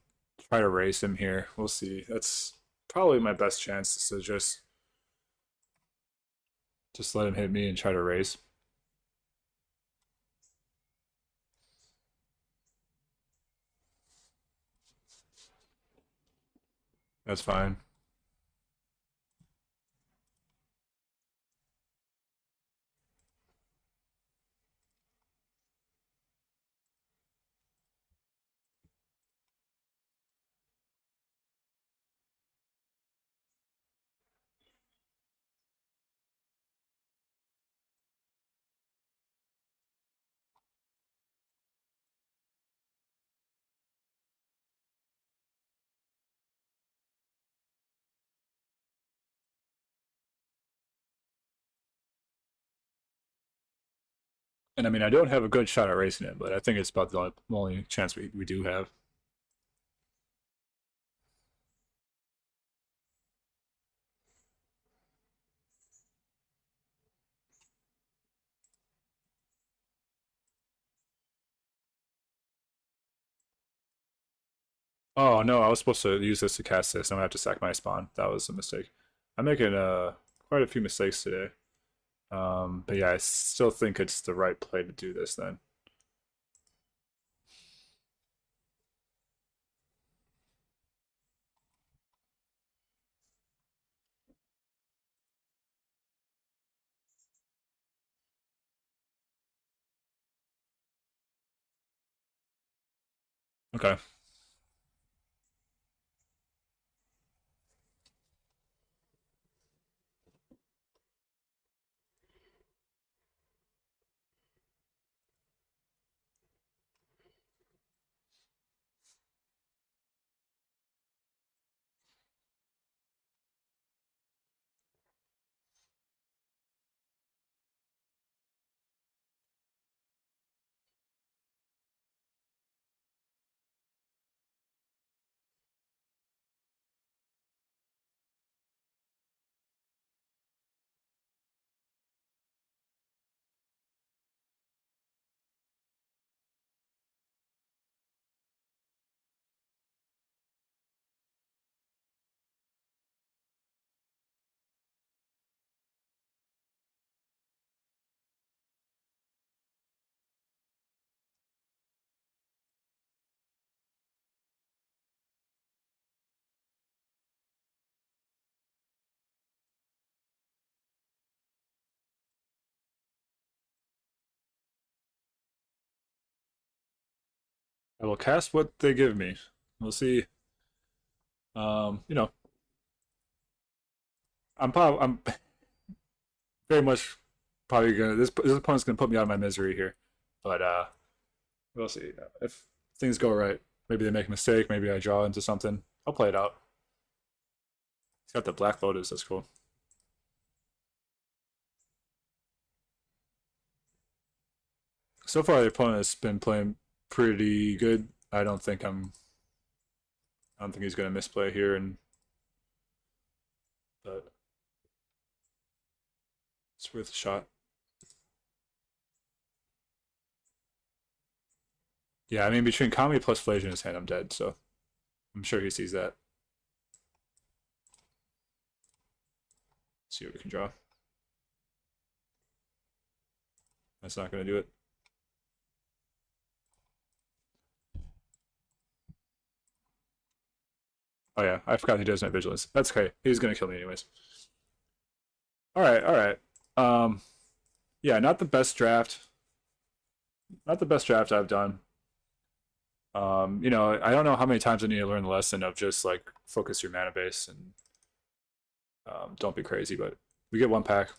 try to race him here. We'll see. That's probably my best chance to just let him hit me and try to race. That's fine. And I mean, I don't have a good shot at racing it, but I think it's about the only chance we do have. Oh no, I was supposed to use this to cast this. I'm gonna have to sack my spawn. That was a mistake. I'm making quite a few mistakes today. But yeah, I still think it's the right play to do this then. Okay. I will cast what they give me. We'll see. You know, I'm very much probably gonna this opponent's gonna put me out of my misery here, but we'll see if things go right. Maybe they make a mistake. Maybe I draw into something. I'll play it out. He's got the Black Lotus. That's cool. So far, the opponent has been playing pretty good. I don't think he's gonna misplay here, and but it's worth a shot. Yeah, I mean between Kami plus Flasia in his hand, I'm dead. So I'm sure he sees that. Let's see what we can draw. That's not gonna do it. Oh yeah, I forgot he does Night Vigilance. That's okay. He's gonna kill me anyways. All right, all right. Yeah, not the best draft. Not the best draft I've done. You know, I don't know how many times I need to learn the lesson of just like focus your mana base and don't be crazy. But we get one pack.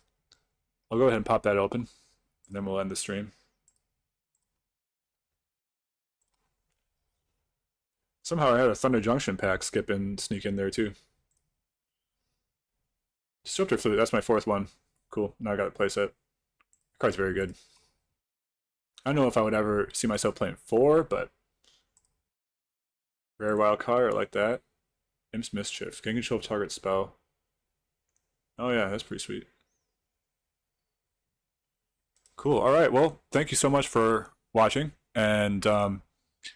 I'll go ahead and pop that open, and then we'll end the stream. Somehow I had a Thunder Junction pack sneak in there too. Disruptor Flute, that's my fourth one. Cool, now I got a playset. The card's very good. I don't know if I would ever see myself playing 4, but rare wild card, I like that. Imp's Mischief, gain control of target spell. Oh yeah, that's pretty sweet. Cool, alright, well, thank you so much for watching, and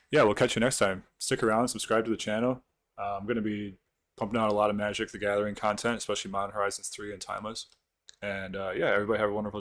yeah, we'll catch you next time. Stick around, subscribe to the channel. I'm going to be pumping out a lot of Magic the Gathering content, especially Modern Horizons 3 and Timeless. And yeah, everybody have a wonderful